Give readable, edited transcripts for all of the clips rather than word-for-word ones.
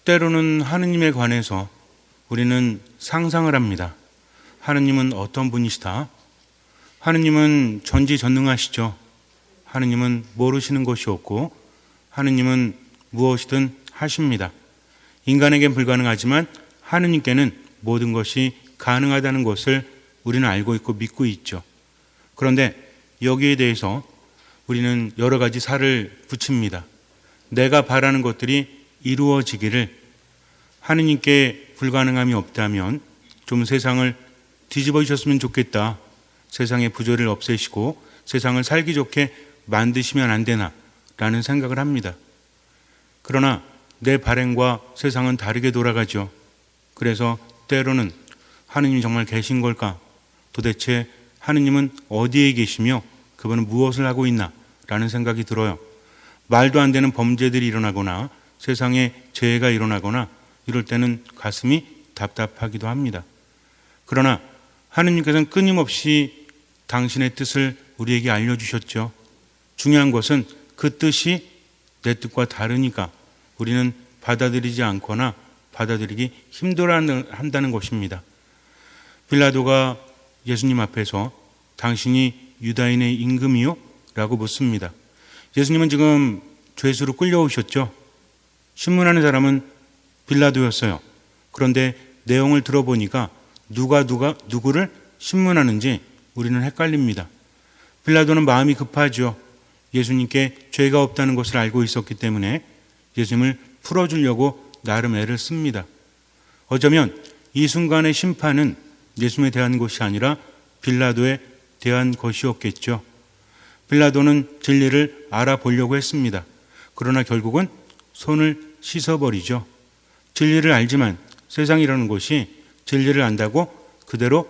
때로는 하느님에 관해서 우리는 상상을 합니다. 하느님은 어떤 분이시다? 하느님은 전지전능하시죠. 하느님은 모르시는 것이 없고 하느님은 무엇이든 하십니다. 인간에겐 불가능하지만 하느님께는 모든 것이 가능하다는 것을 우리는 알고 있고 믿고 있죠. 그런데 여기에 대해서 우리는 여러 가지 살을 붙입니다. 내가 바라는 것들이 이루어지기를, 하느님께 불가능함이 없다면 좀 세상을 뒤집어 주셨으면 좋겠다. 세상의 부조리를 없애시고 세상을 살기 좋게 만드시면 안 되나 라는 생각을 합니다. 그러나 내 발행과 세상은 다르게 돌아가죠. 그래서 때로는 하느님이 정말 계신 걸까? 도대체 하느님은 어디에 계시며 그분은 무엇을 하고 있나? 라는 생각이 들어요. 말도 안 되는 범죄들이 일어나거나 세상에 재해가 일어나거나 이럴 때는 가슴이 답답하기도 합니다. 그러나 하느님께서는 끊임없이 당신의 뜻을 우리에게 알려주셨죠. 중요한 것은 그 뜻이 내 뜻과 다르니까 우리는 받아들이지 않거나 받아들이기 힘들어한다는 것입니다. 빌라도가 예수님 앞에서 당신이 유다인의 임금이요? 라고 묻습니다. 예수님은 지금 죄수로 끌려오셨죠. 신문하는 사람은 빌라도였어요. 그런데 내용을 들어보니까 누가 누구를 신문하는지 우리는 헷갈립니다. 빌라도는 마음이 급하죠. 예수님께 죄가 없다는 것을 알고 있었기 때문에 예수님을 풀어주려고 나름 애를 씁니다. 어쩌면 이 순간의 심판은 예수님에 대한 것이 아니라 빌라도에 대한 것이었겠죠. 빌라도는 진리를 알아보려고 했습니다. 그러나 결국은 손을 씻어버리죠. 진리를 알지만 세상이라는 것이 진리를 안다고 그대로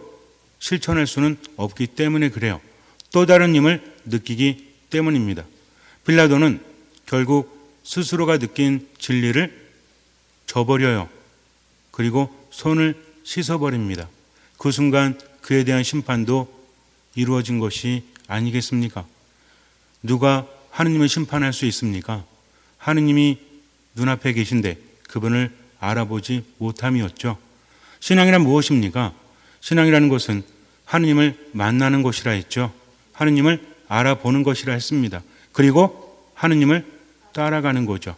실천할 수는 없기 때문에 그래요. 또 다른 힘을 느끼기 때문입니다. 빌라도는 결국 스스로가 느낀 진리를 저버려요. 그리고 손을 씻어버립니다. 그 순간 그에 대한 심판도 이루어진 것이 아니겠습니까? 누가 하느님을 심판할 수 있습니까? 하느님이 눈앞에 계신데 그분을 알아보지 못함이었죠. 신앙이란 무엇입니까? 신앙이라는 것은 하느님을 만나는 것이라 했죠. 하느님을 알아보는 것이라 했습니다. 그리고 하느님을 따라가는 거죠.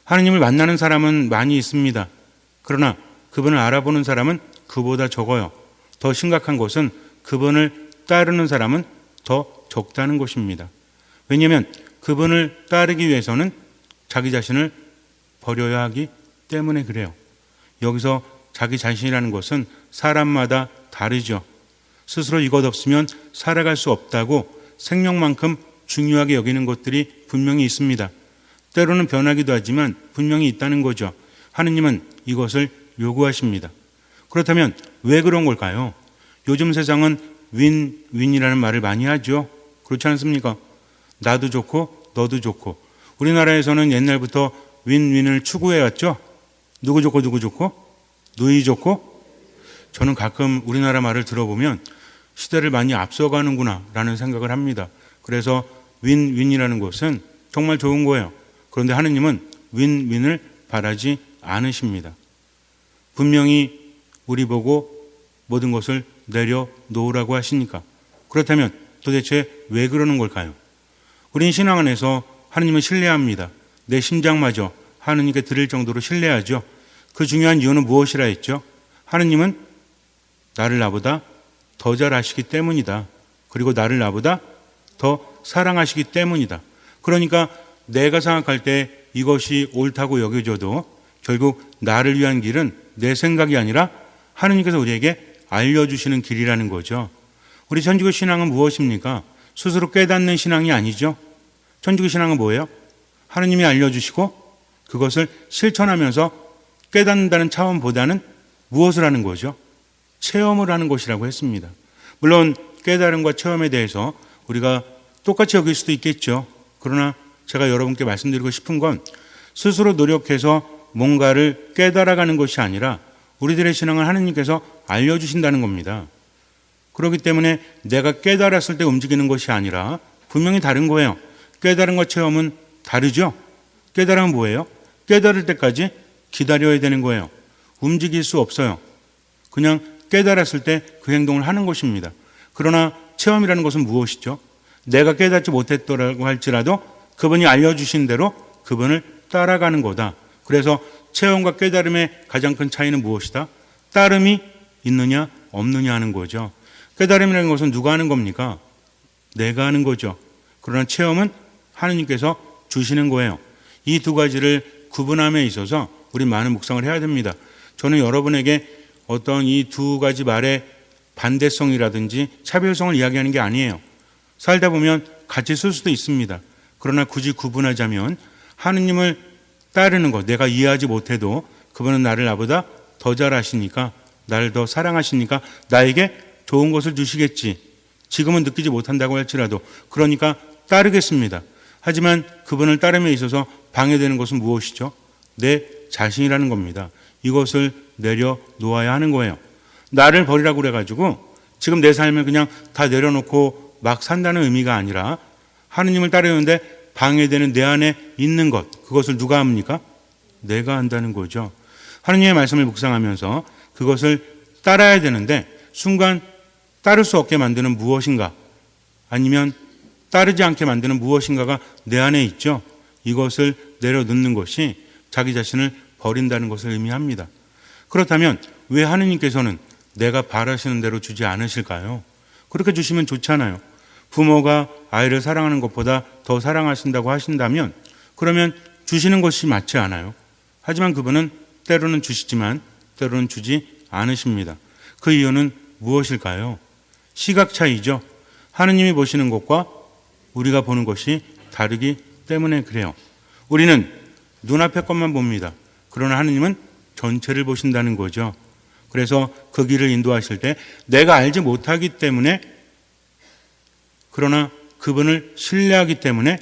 하느님을 만나는 사람은 많이 있습니다. 그러나 그분을 알아보는 사람은 그보다 적어요. 더 심각한 것은 그분을 따르는 사람은 더 적다는 것입니다. 왜냐하면 그분을 따르기 위해서는 자기 자신을 버려야 하기 때문에 그래요. 여기서 자기 자신이라는 것은 사람마다 다르죠. 스스로 이것 없으면 살아갈 수 없다고 생명만큼 중요하게 여기는 것들이 분명히 있습니다. 때로는 변하기도 하지만 분명히 있다는 거죠. 하느님은 이것을 요구하십니다. 그렇다면 왜 그런 걸까요? 요즘 세상은 윈윈이라는 말을 많이 하죠. 그렇지 않습니까? 나도 좋고 너도 좋고. 우리나라에서는 옛날부터 윈윈을 추구해왔죠. 누구 좋고 누구 좋고? 누이 좋고? 저는 가끔 우리나라 말을 들어보면 시대를 많이 앞서가는구나 라는 생각을 합니다. 그래서 윈윈이라는 것은 정말 좋은 거예요. 그런데 하느님은 윈윈을 바라지 않으십니다. 분명히 우리 보고 모든 것을 내려놓으라고 하시니까. 그렇다면 도대체 왜 그러는 걸까요? 우린 신앙 안에서 하느님을 신뢰합니다. 내 심장마저 하느님께 드릴 정도로 신뢰하죠. 그 중요한 이유는 무엇이라 했죠? 하느님은 나를 나보다 더 잘 아시기 때문이다. 그리고 나를 나보다 더 사랑하시기 때문이다. 그러니까 내가 생각할 때 이것이 옳다고 여겨져도 결국 나를 위한 길은 내 생각이 아니라 하느님께서 우리에게 알려주시는 길이라는 거죠. 우리 천주교 신앙은 무엇입니까? 스스로 깨닫는 신앙이 아니죠. 천주교 신앙은 뭐예요? 하느님이 알려주시고 그것을 실천하면서 깨닫는다는 차원보다는 무엇을 하는 거죠? 체험을 하는 것이라고 했습니다. 물론 깨달음과 체험에 대해서 우리가 똑같이 여길 수도 있겠죠. 그러나 제가 여러분께 말씀드리고 싶은 건 스스로 노력해서 뭔가를 깨달아가는 것이 아니라 우리들의 신앙을 하느님께서 알려주신다는 겁니다. 그렇기 때문에 내가 깨달았을 때 움직이는 것이 아니라 분명히 다른 거예요. 깨달음과 체험은 다르죠. 깨달음은 뭐예요? 깨달을 때까지 기다려야 되는 거예요. 움직일 수 없어요. 그냥 깨달았을 때 그 행동을 하는 것입니다. 그러나 체험이라는 것은 무엇이죠? 내가 깨닫지 못했더라고 할지라도 그분이 알려주신 대로 그분을 따라가는 거다. 그래서 체험과 깨달음의 가장 큰 차이는 무엇이다? 따름이 있느냐 없느냐 하는 거죠. 깨달음이라는 것은 누가 하는 겁니까? 내가 하는 거죠. 그러나 체험은 하느님께서 주시는 거예요. 이 두 가지를 구분함에 있어서 우리 많은 묵상을 해야 됩니다. 저는 여러분에게 어떤 이 두 가지 말의 반대성이라든지 차별성을 이야기하는 게 아니에요. 살다 보면 같이 쓸 수도 있습니다. 그러나 굳이 구분하자면 하느님을 따르는 것, 내가 이해하지 못해도 그분은 나를 나보다 더 잘 아시니까, 나를 더 사랑하시니까 나에게 좋은 것을 주시겠지. 지금은 느끼지 못한다고 할지라도 그러니까 따르겠습니다. 하지만 그분을 따름에 있어서 방해되는 것은 무엇이죠? 내 자신이라는 겁니다. 이것을 내려놓아야 하는 거예요. 나를 버리라고 그래가지고 지금 내 삶을 그냥 다 내려놓고 막 산다는 의미가 아니라 하느님을 따르는데 방해되는 내 안에 있는 것, 그것을 누가 합니까? 내가 한다는 거죠. 하느님의 말씀을 묵상하면서 그것을 따라야 되는데 순간 따를 수 없게 만드는 무엇인가, 아니면 따르지 않게 만드는 무엇인가가 내 안에 있죠. 이것을 내려놓는 것이 자기 자신을 버린다는 것을 의미합니다. 그렇다면 왜 하느님께서는 내가 바라시는 대로 주지 않으실까요? 그렇게 주시면 좋잖아요. 부모가 아이를 사랑하는 것보다 더 사랑하신다고 하신다면 그러면 주시는 것이 맞지 않아요. 하지만 그분은 때로는 주시지만 때로는 주지 않으십니다. 그 이유는 무엇일까요? 시각 차이죠. 하느님이 보시는 것과 우리가 보는 것이 다르기 때문에 그래요. 우리는 눈앞의 것만 봅니다. 그러나 하느님은 전체를 보신다는 거죠. 그래서 그 길을 인도하실 때 내가 알지 못하기 때문에, 그러나 그분을 신뢰하기 때문에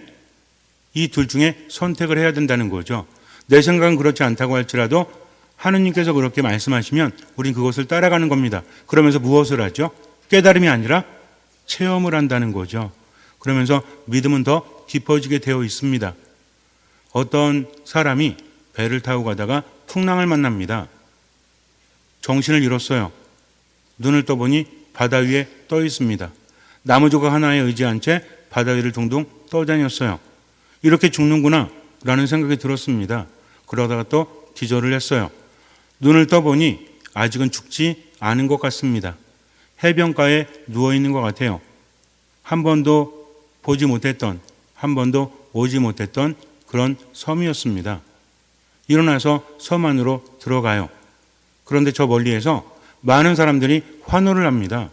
이 둘 중에 선택을 해야 된다는 거죠. 내 생각은 그렇지 않다고 할지라도 하느님께서 그렇게 말씀하시면 우린 그것을 따라가는 겁니다. 그러면서 무엇을 하죠? 깨달음이 아니라 체험을 한다는 거죠. 그러면서 믿음은 더 깊어지게 되어 있습니다. 어떤 사람이 배를 타고 가다가 풍랑을 만납니다. 정신을 잃었어요. 눈을 떠보니 바다 위에 떠 있습니다. 나무 조각 하나에 의지한 채 바다 위를 둥둥 떠다녔어요. 이렇게 죽는구나 라는 생각이 들었습니다. 그러다가 또 기절을 했어요. 눈을 떠보니 아직은 죽지 않은 것 같습니다. 해변가에 누워있는 것 같아요. 한 번도 보지 못했던, 한 번도 오지 못했던 그런 섬이었습니다. 일어나서 섬 안으로 들어가요. 그런데 저 멀리에서 많은 사람들이 환호를 합니다.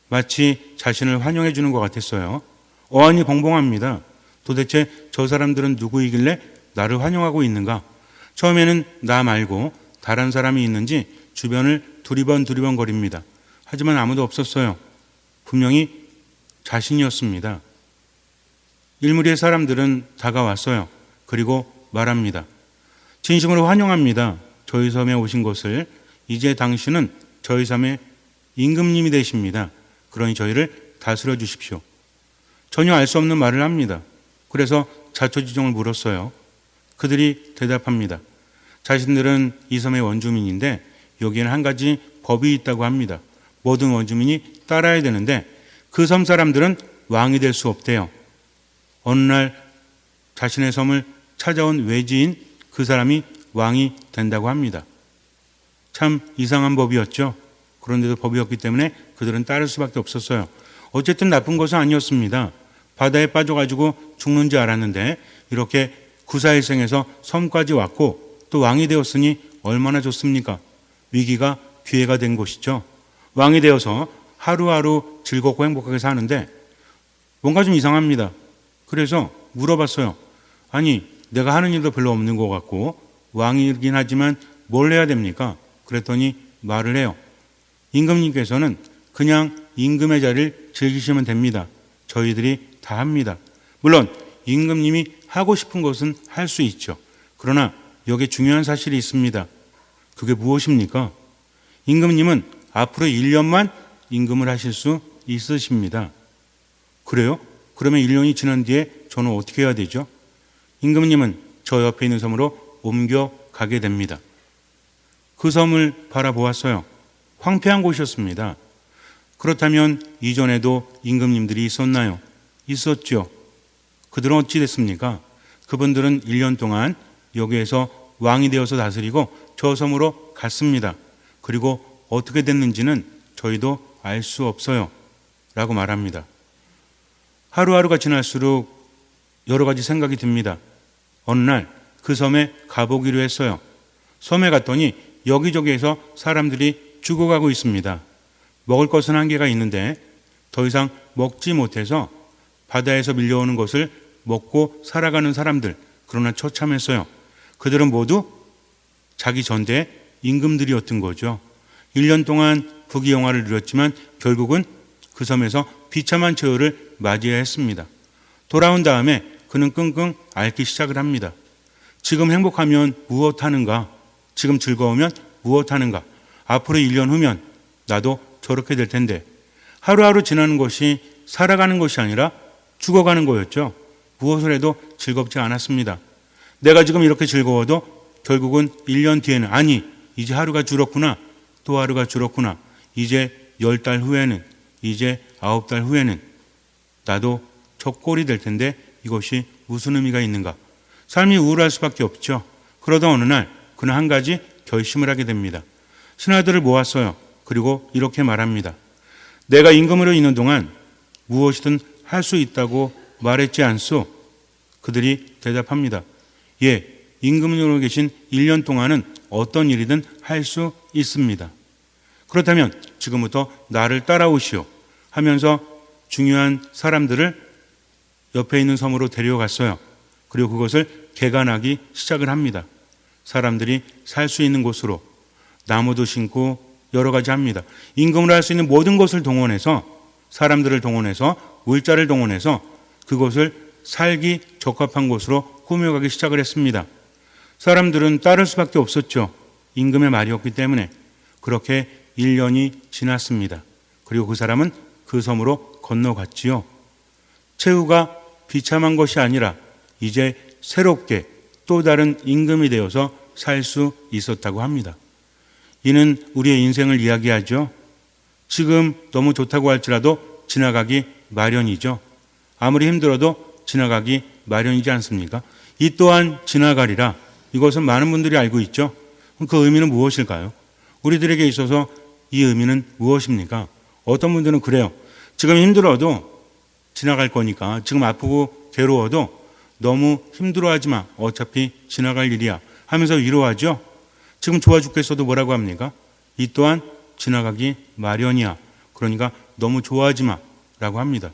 마치 자신을 환영해 주는 것 같았어요. 어안이 벙벙합니다. 도대체 저 사람들은 누구이길래 나를 환영하고 있는가? 처음에는 나 말고 다른 사람이 있는지 주변을 두리번 거립니다. 하지만 아무도 없었어요. 분명히 자신이었습니다. 일무리의 사람들은 다가왔어요. 그리고 말합니다. 진심으로 환영합니다. 저희 섬에 오신 것을. 이제 당신은 저희 섬의 임금님이 되십니다. 그러니 저희를 다스려 주십시오. 전혀 알 수 없는 말을 합니다. 그래서 자초지종을 물었어요. 그들이 대답합니다. 자신들은 이 섬의 원주민인데 여기에는 한 가지 법이 있다고 합니다. 모든 원주민이 따라야 되는데 그 섬 사람들은 왕이 될 수 없대요. 어느 날 자신의 섬을 찾아온 외지인 그 사람이 왕이 된다고 합니다. 참 이상한 법이었죠. 그런데도 법이었기 때문에 그들은 따를 수밖에 없었어요. 어쨌든 나쁜 것은 아니었습니다. 바다에 빠져가지고 죽는 줄 알았는데 이렇게 구사일생에서 섬까지 왔고 또 왕이 되었으니 얼마나 좋습니까? 위기가 기회가 된 것이죠. 왕이 되어서 하루하루 즐겁고 행복하게 사는데 뭔가 좀 이상합니다. 그래서 물어봤어요. 아니, 내가 하는 일도 별로 없는 것 같고 왕이긴 하지만 뭘 해야 됩니까? 그랬더니 말을 해요. 임금님께서는 그냥 임금의 자리를 즐기시면 됩니다. 저희들이 다 합니다. 물론 임금님이 하고 싶은 것은 할 수 있죠. 그러나 여기에 중요한 사실이 있습니다. 그게 무엇입니까? 임금님은 앞으로 1년만 임금을 하실 수 있으십니다. 그래요? 그러면 1년이 지난 뒤에 저는 어떻게 해야 되죠? 임금님은 저 옆에 있는 섬으로 옮겨가셔야 가게 됩니다. 그 섬을 바라보았어요. 황폐한 곳이었습니다. 그렇다면 이전에도 임금님들이 있었나요? 있었죠. 그들은 어찌 됐습니까? 그분들은 1년 동안 여기에서 왕이 되어서 다스리고 저 섬으로 갔습니다. 그리고 어떻게 됐는지는 저희도 알 수 없어요. 라고 말합니다. 하루하루가 지날수록 여러 가지 생각이 듭니다. 어느 날 그 섬에 가보기로 했어요. 섬에 갔더니 여기저기에서 사람들이 죽어가고 있습니다. 먹을 것은 한계가 있는데 더 이상 먹지 못해서 바다에서 밀려오는 것을 먹고 살아가는 사람들, 그러나 처참했어요. 그들은 모두 자기 전대의 임금들이었던 거죠. 1년 동안 부귀영화를 누렸지만 결국은 그 섬에서 비참한 처우를 맞이해야 했습니다. 돌아온 다음에 그는 끙끙 앓기 시작을 합니다. 지금 행복하면 무엇하는가? 지금 즐거우면 무엇하는가? 앞으로 1년 후면 나도 저렇게 될 텐데. 하루하루 지나는 것이 살아가는 것이 아니라 죽어가는 거였죠. 무엇을 해도 즐겁지 않았습니다. 내가 지금 이렇게 즐거워도 결국은 1년 뒤에는, 아니 이제 하루가 줄었구나, 또 하루가 줄었구나, 이제 10달 후에는, 이제 9달 후에는 나도 저 꼴이 될 텐데 이것이 무슨 의미가 있는가? 삶이 우울할 수밖에 없죠. 그러다 어느 날 그는 한 가지 결심을 하게 됩니다. 신하들을 모았어요. 그리고 이렇게 말합니다. 내가 임금으로 있는 동안 무엇이든 할 수 있다고 말했지 않소? 그들이 대답합니다. 예, 임금으로 계신 1년 동안은 어떤 일이든 할 수 있습니다. 그렇다면 지금부터 나를 따라오시오 하면서 중요한 사람들을 옆에 있는 섬으로 데려갔어요. 그리고 그것을 개간하기 시작을 합니다. 사람들이 살 수 있는 곳으로 나무도 심고 여러 가지 합니다. 임금으로 할 수 있는 모든 것을 동원해서, 사람들을 동원해서, 물자를 동원해서 그것을 살기 적합한 곳으로 꾸며가기 시작을 했습니다. 사람들은 따를 수밖에 없었죠. 임금의 말이었기 때문에. 그렇게 1년이 지났습니다. 그리고 그 사람은 그 섬으로 건너갔지요. 최후가 비참한 것이 아니라 이제 새롭게 또 다른 임금이 되어서 살 수 있었다고 합니다. 이는 우리의 인생을 이야기하죠. 지금 너무 좋다고 할지라도 지나가기 마련이죠. 아무리 힘들어도 지나가기 마련이지 않습니까? 이 또한 지나가리라. 이것은 많은 분들이 알고 있죠. 그 의미는 무엇일까요? 우리들에게 있어서 이 의미는 무엇입니까? 어떤 분들은 그래요. 지금 힘들어도 지나갈 거니까, 지금 아프고 괴로워도 너무 힘들어하지 마. 어차피 지나갈 일이야 하면서 위로하죠. 지금 좋아 죽겠어도 뭐라고 합니까? 이 또한 지나가기 마련이야. 그러니까 너무 좋아하지 마 라고 합니다.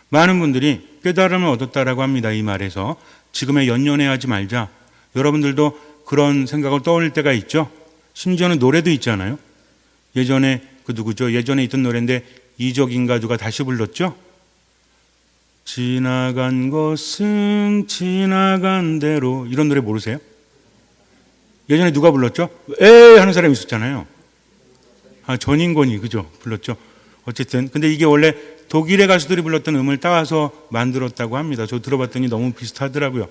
많은 분들이 깨달음을 얻었다라고 합니다. 이 말에서 지금에 연연해하지 말자. 여러분들도 그런 생각을 떠올릴 때가 있죠. 심지어는 노래도 있잖아요. 예전에 그 누구죠? 예전에 있던 노래인데 이적인가 누가 다시 불렀죠? 지나간 것은 지나간 대로. 이런 노래 모르세요? 예전에 누가 불렀죠? 에이 하는 사람이 있었잖아요. 전인권이 그죠? 불렀죠. 어쨌든 근데 이게 원래 독일의 가수들이 불렀던 음을 따와서 만들었다고 합니다. 저 들어봤더니 너무 비슷하더라고요.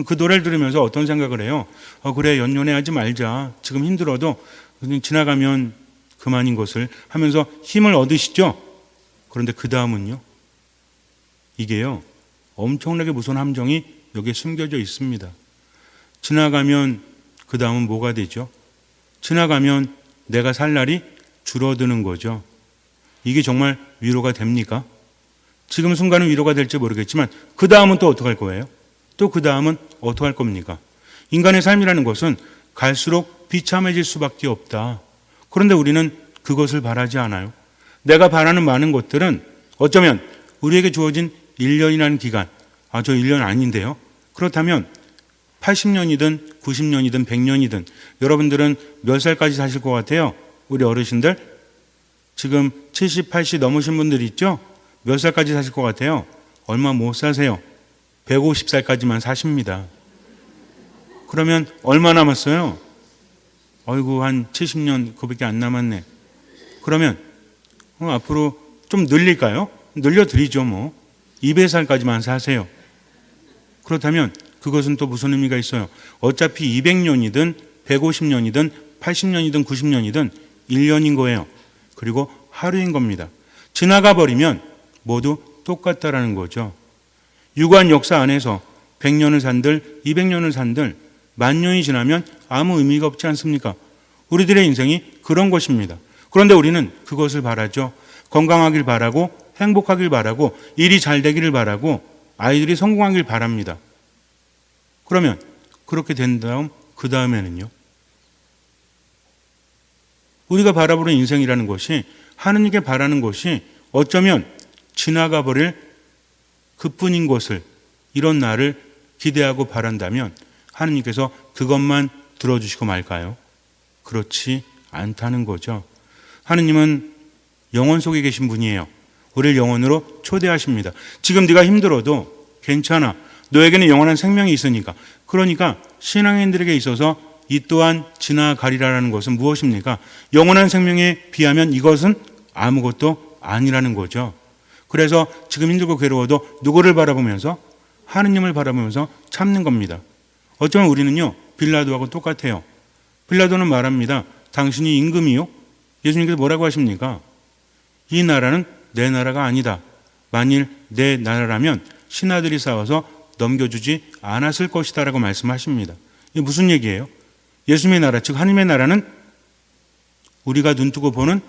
그 노래를 들으면서 어떤 생각을 해요? 그래, 연연해하지 말자. 지금 힘들어도 그냥 지나가면 그만인 것을 하면서 힘을 얻으시죠. 그런데 그 다음은요, 이게요 엄청나게 무서운 함정이 여기에 숨겨져 있습니다. 지나가면 그 다음은 뭐가 되죠? 지나가면 내가 살 날이 줄어드는 거죠. 이게 정말 위로가 됩니까? 지금 순간은 위로가 될지 모르겠지만 그 다음은 또 어떻게 할 거예요? 또 그 다음은 어떻게 할 겁니까? 인간의 삶이라는 것은 갈수록 비참해질 수밖에 없다. 그런데 우리는 그것을 바라지 않아요. 내가 바라는 많은 것들은 어쩌면 우리에게 주어진 1년이라는 기간, 저 1년 아닌데요. 그렇다면 80년이든 90년이든 100년이든 여러분들은 몇 살까지 사실 것 같아요? 우리 어르신들 지금 70, 80 넘으신 분들 있죠? 몇 살까지 사실 것 같아요? 얼마 못 사세요. 150살까지만 사십니다. 그러면 얼마 남았어요? 어이구, 한 70년 그밖에 안 남았네. 그러면 앞으로 좀 늘릴까요? 늘려드리죠. 뭐 200살까지만 사세요. 그렇다면 그것은 또 무슨 의미가 있어요? 어차피 200년이든 150년이든 80년이든 90년이든 1년인 거예요. 그리고 하루인 겁니다. 지나가 버리면 모두 똑같다라는 거죠. 유관 역사 안에서 100년을 산들 200년을 산들 만년이 지나면 아무 의미가 없지 않습니까? 우리들의 인생이 그런 것입니다. 그런데 우리는 그것을 바라죠. 건강하길 바라고 행복하길 바라고 일이 잘 되기를 바라고 아이들이 성공하길 바랍니다. 그러면 그렇게 된 다음 그 다음에는요. 우리가 바라보는 인생이라는 것이 하느님께 바라는 것이 어쩌면 지나가 버릴 그뿐인 것을 이런 날을 기대하고 바란다면 하느님께서 그것만 들어주시고 말까요? 그렇지 않다는 거죠. 하느님은 영혼 속에 계신 분이에요. 우리를 영혼으로 초대하십니다. 지금 네가 힘들어도 괜찮아. 너에게는 영원한 생명이 있으니까. 그러니까 신앙인들에게 있어서 이 또한 지나가리라는 것은 무엇입니까? 영원한 생명에 비하면 이것은 아무것도 아니라는 거죠. 그래서 지금 힘들고 괴로워도 누구를 바라보면서? 하느님을 바라보면서 참는 겁니다. 어쩌면 우리는요, 빌라도하고 똑같아요. 빌라도는 말합니다. 당신이 임금이요? 예수님께서 뭐라고 하십니까? 이 나라는 내 나라가 아니다. 만일 내 나라라면 신하들이 싸워서 넘겨주지 않았을 것이다 라고 말씀하십니다. 이게 무슨 얘기예요? 예수님의 나라, 즉 하나님의 나라는 우리가 눈뜨고 보는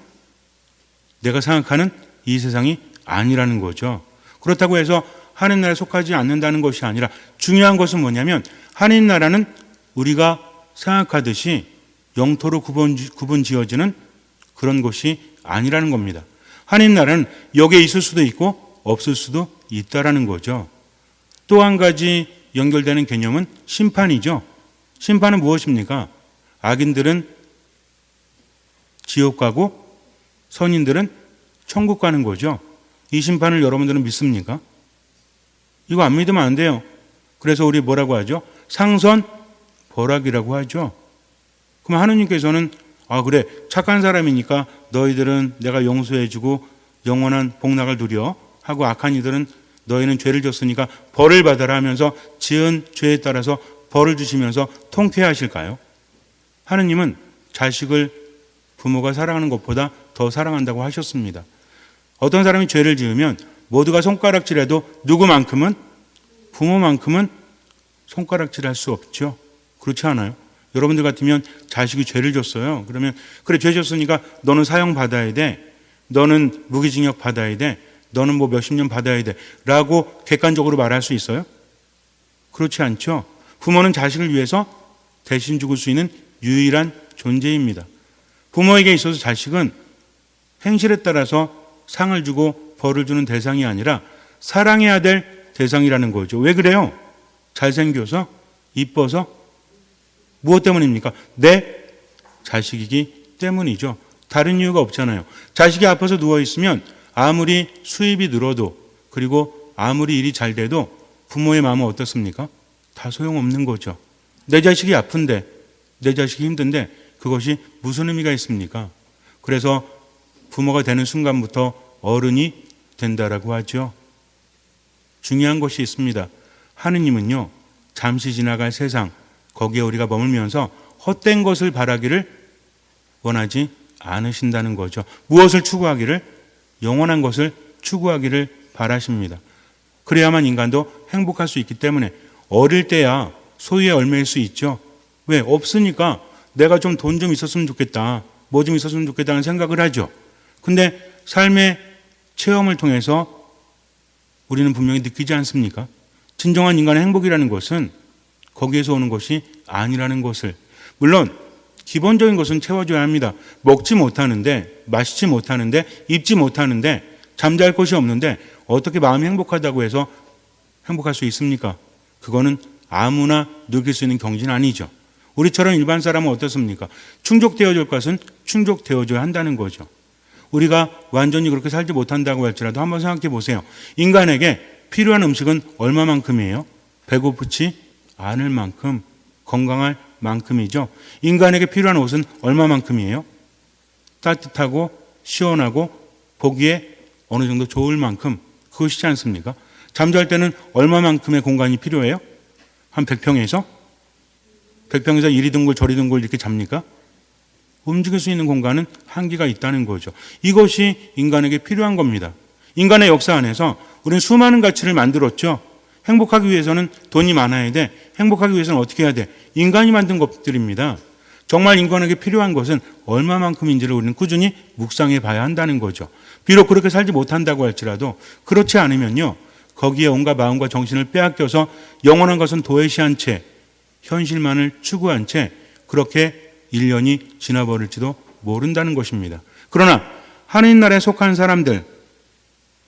내가 생각하는 이 세상이 아니라는 거죠. 그렇다고 해서 하나님 나라에 속하지 않는다는 것이 아니라 중요한 것은 뭐냐면 하나님 나라는 우리가 생각하듯이 영토로 구분 지어지는 그런 것이 아니라는 겁니다. 하나님 나라는 여기에 있을 수도 있고 없을 수도 있다라는 거죠. 또 한 가지 연결되는 개념은 심판이죠. 심판은 무엇입니까? 악인들은 지옥 가고 선인들은 천국 가는 거죠. 이 심판을 여러분들은 믿습니까? 이거 안 믿으면 안 돼요. 그래서 우리 뭐라고 하죠? 상선 벌악이라고 하죠. 그럼 하느님께서는 그래 착한 사람이니까 너희들은 내가 용서해주고 영원한 복락을 누려 하고 악한 이들은 너희는 죄를 졌으니까 벌을 받아라 하면서 지은 죄에 따라서 벌을 주시면서 통쾌하실까요? 하느님은 자식을 부모가 사랑하는 것보다 더 사랑한다고 하셨습니다. 어떤 사람이 죄를 지으면 모두가 손가락질해도 누구만큼은? 부모만큼은 손가락질할 수 없죠. 그렇지 않아요? 여러분들 같으면 자식이 죄를 졌어요. 그러면 그래 죄 졌으니까 너는 사형 받아야 돼. 너는 무기징역 받아야 돼. 너는 뭐 몇십 년 받아야 돼. 라고 객관적으로 말할 수 있어요? 그렇지 않죠. 부모는 자식을 위해서 대신 죽을 수 있는 유일한 존재입니다. 부모에게 있어서 자식은 행실에 따라서 상을 주고 벌을 주는 대상이 아니라 사랑해야 될 대상이라는 거죠. 왜 그래요? 잘생겨서? 이뻐서? 무엇 때문입니까? 내 자식이기 때문이죠. 다른 이유가 없잖아요. 자식이 아파서 누워있으면 아무리 수입이 늘어도 그리고 아무리 일이 잘 돼도 부모의 마음은 어떻습니까? 다 소용없는 거죠. 내 자식이 아픈데 내 자식이 힘든데 그것이 무슨 의미가 있습니까? 그래서 부모가 되는 순간부터 어른이 된다라고 하죠. 중요한 것이 있습니다. 하느님은요, 잠시 지나갈 세상, 거기에 우리가 머물면서 헛된 것을 바라기를 원하지 않으신다는 거죠. 무엇을 추구하기를? 영원한 것을 추구하기를 바라십니다. 그래야만 인간도 행복할 수 있기 때문에 어릴 때야 소유의 얼매일 수 있죠. 왜? 없으니까 내가 좀 돈 좀 있었으면 좋겠다. 뭐 좀 있었으면 좋겠다는 생각을 하죠. 근데 삶의 체험을 통해서 우리는 분명히 느끼지 않습니까? 진정한 인간의 행복이라는 것은 거기에서 오는 것이 아니라는 것을. 물론 기본적인 것은 채워줘야 합니다. 먹지 못하는데, 마시지 못하는데, 입지 못하는데, 잠잘 곳이 없는데 어떻게 마음이 행복하다고 해서 행복할 수 있습니까? 그거는 아무나 느낄 수 있는 경지는 아니죠. 우리처럼 일반 사람은 어떻습니까? 충족되어줄 것은 충족되어줘야 한다는 거죠. 우리가 완전히 그렇게 살지 못한다고 할지라도 한번 생각해 보세요. 인간에게 필요한 음식은 얼마만큼이에요? 배고프지 않을 만큼, 건강할 만큼이죠. 인간에게 필요한 옷은 얼마만큼이에요? 따뜻하고 시원하고 보기에 어느 정도 좋을 만큼, 그것이지 않습니까? 잠잘 때는 얼마만큼의 공간이 필요해요? 한 100평에서 백평에서 이리 둥글 저리 둥글 이렇게 잡니까? 움직일 수 있는 공간은 한계가 있다는 거죠. 이것이 인간에게 필요한 겁니다. 인간의 역사 안에서 우리는 수많은 가치를 만들었죠. 행복하기 위해서는 돈이 많아야 돼. 행복하기 위해서는 어떻게 해야 돼? 인간이 만든 것들입니다. 정말 인간에게 필요한 것은 얼마만큼인지를 우리는 꾸준히 묵상해 봐야 한다는 거죠. 비록 그렇게 살지 못한다고 할지라도 그렇지 않으면요, 거기에 온갖 마음과 정신을 빼앗겨서 영원한 것은 도외시한 채, 현실만을 추구한 채 그렇게 1년이 지나버릴지도 모른다는 것입니다. 그러나 하느님 나라에 속한 사람들,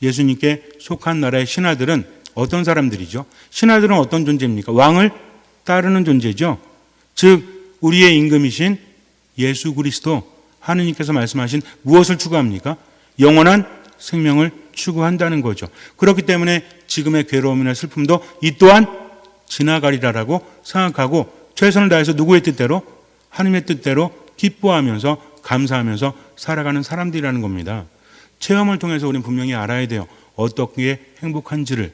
예수님께 속한 나라의 신하들은 어떤 사람들이죠? 신하들은 어떤 존재입니까? 왕을 따르는 존재죠. 즉 우리의 임금이신 예수 그리스도, 하느님께서 말씀하신 무엇을 추구합니까? 영원한 생명을 추구한다는 거죠. 그렇기 때문에 지금의 괴로움이나 슬픔도 이 또한 지나가리라라고 생각하고 최선을 다해서 누구의 뜻대로? 하느님의 뜻대로 기뻐하면서 감사하면서 살아가는 사람들이라는 겁니다. 체험을 통해서 우리는 분명히 알아야 돼요. 어떻게 행복한지를.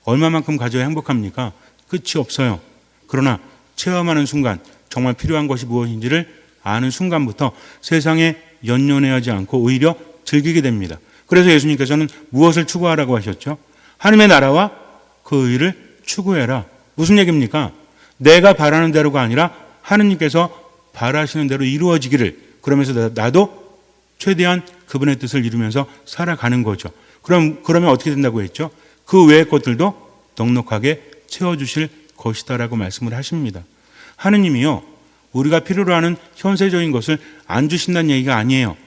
얼마만큼 가져야 행복합니까? 끝이 없어요. 그러나 체험하는 순간 정말 필요한 것이 무엇인지를 아는 순간부터 세상에 연연해하지 않고 오히려 즐기게 됩니다. 그래서 예수님께서는 무엇을 추구하라고 하셨죠? 하나님의 나라와 그 의를 추구해라. 무슨 얘기입니까? 내가 바라는 대로가 아니라 하느님께서 바라시는 대로 이루어지기를, 그러면서 나도 최대한 그분의 뜻을 이루면서 살아가는 거죠. 그러면 어떻게 된다고 했죠? 그 외의 것들도 넉넉하게 채워주실 것이다라고 말씀을 하십니다. 하느님이요, 우리가 필요로 하는 현세적인 것을 안 주신다는 얘기가 아니에요.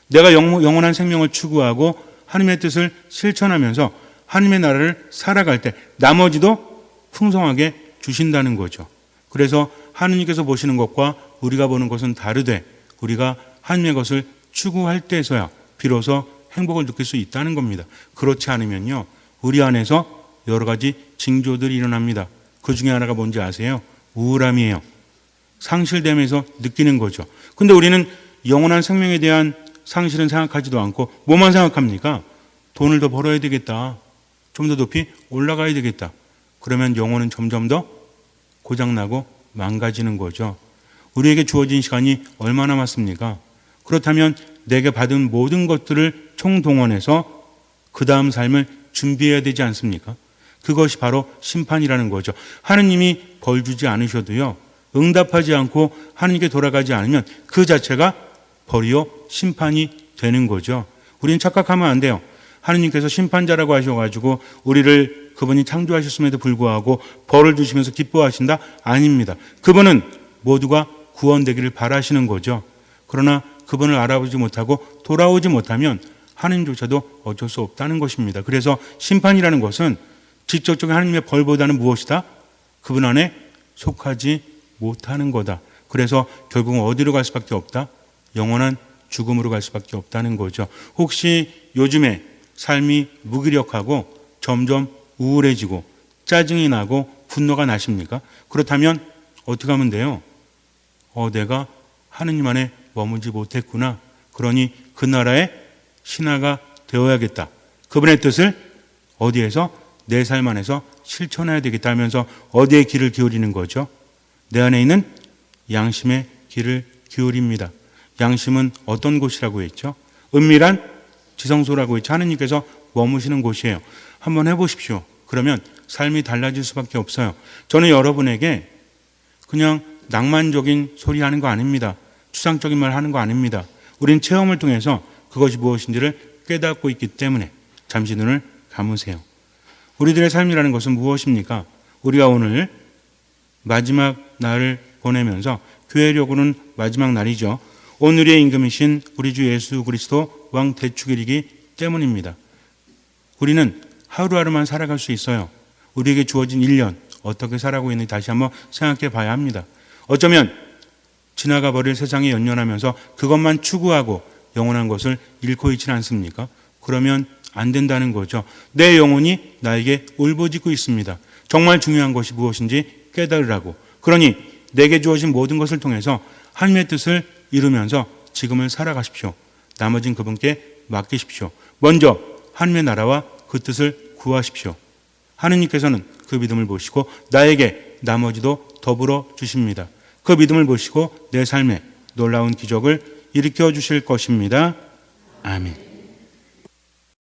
내가 영원한 생명을 추구하고 하느님의 뜻을 실천하면서 하느님의 나라를 살아갈 때 나머지도 풍성하게 주신다는 거죠. 그래서 하느님께서 보시는 것과 우리가 보는 것은 다르되 우리가 하느님의 것을 추구할 때에서야 비로소 행복을 느낄 수 있다는 겁니다. 그렇지 않으면요, 우리 안에서 여러 가지 징조들이 일어납니다. 그 중에 하나가 뭔지 아세요? 우울함이에요. 상실되면서 느끼는 거죠. 근데 우리는 영원한 생명에 대한 상실은 생각하지도 않고 뭐만 생각합니까? 돈을 더 벌어야 되겠다. 좀 더 높이 올라가야 되겠다. 그러면 영혼은 점점 더 고장나고 망가지는 거죠. 우리에게 주어진 시간이 얼마 남았습니까? 그렇다면 내게 받은 모든 것들을 총동원해서 그 다음 삶을 준비해야 되지 않습니까? 그것이 바로 심판이라는 거죠. 하느님이 벌 주지 않으셔도요, 응답하지 않고 하느님께 돌아가지 않으면 그 자체가 벌이요 심판이 되는 거죠. 우리는 착각하면 안 돼요. 하느님께서 심판자라고 하셔가지고 우리를 그분이 창조하셨음에도 불구하고 벌을 주시면서 기뻐하신다? 아닙니다. 그분은 모두가 구원되기를 바라시는 거죠. 그러나 그분을 알아보지 못하고 돌아오지 못하면 하느님조차도 어쩔 수 없다는 것입니다. 그래서 심판이라는 것은 직접적인 하느님의 벌보다는 무엇이다? 그분 안에 속하지 못하는 거다. 그래서 결국은 어디로 갈 수밖에 없다? 영원한 죽음으로 갈 수밖에 없다는 거죠. 혹시 요즘에 삶이 무기력하고 점점 우울해지고 짜증이 나고 분노가 나십니까? 그렇다면 어떻게 하면 돼요? 내가 하느님 안에 머물지 못했구나. 그러니 그 나라의 신하가 되어야겠다. 그분의 뜻을 어디에서? 내 삶 안에서 실천해야 되겠다 하면서 어디에 귀를 기울이는 거죠? 내 안에 있는 양심의 귀를 기울입니다. 양심은 어떤 곳이라고 했죠? 은밀한 지성소라고 했죠. 하느님께서 머무시는 곳이에요. 한번 해보십시오. 그러면 삶이 달라질 수밖에 없어요. 저는 여러분에게 그냥 낭만적인 소리 하는 거 아닙니다. 추상적인 말 하는 거 아닙니다. 우린 체험을 통해서 그것이 무엇인지를 깨닫고 있기 때문에 잠시 눈을 감으세요. 우리들의 삶이라는 것은 무엇입니까? 우리가 오늘 마지막 날을 보내면서 교회력으로는 마지막 날이죠. 오늘의 임금이신 우리 주 예수 그리스도 왕 대축일이기 때문입니다. 우리는 하루하루만 살아갈 수 있어요. 우리에게 주어진 1년 어떻게 살아가고 있는지 다시 한번 생각해 봐야 합니다. 어쩌면 지나가 버릴 세상에 연연하면서 그것만 추구하고 영원한 것을 잃고 있지는 않습니까? 그러면 안 된다는 거죠. 내 영혼이 나에게 울부짖고 있습니다. 정말 중요한 것이 무엇인지 깨달으라고. 그러니 내게 주어진 모든 것을 통해서 하나님의 뜻을 이루면서 지금을 살아가십시오. 나머진 그분께 맡기십시오. 먼저 하나님의 나라와 그 뜻을 구하십시오. 하느님께서는 그 믿음을 보시고 나에게 나머지도 더불어 주십니다. 그 믿음을 보시고 내 삶에 놀라운 기적을 일으켜 주실 것입니다. 아멘.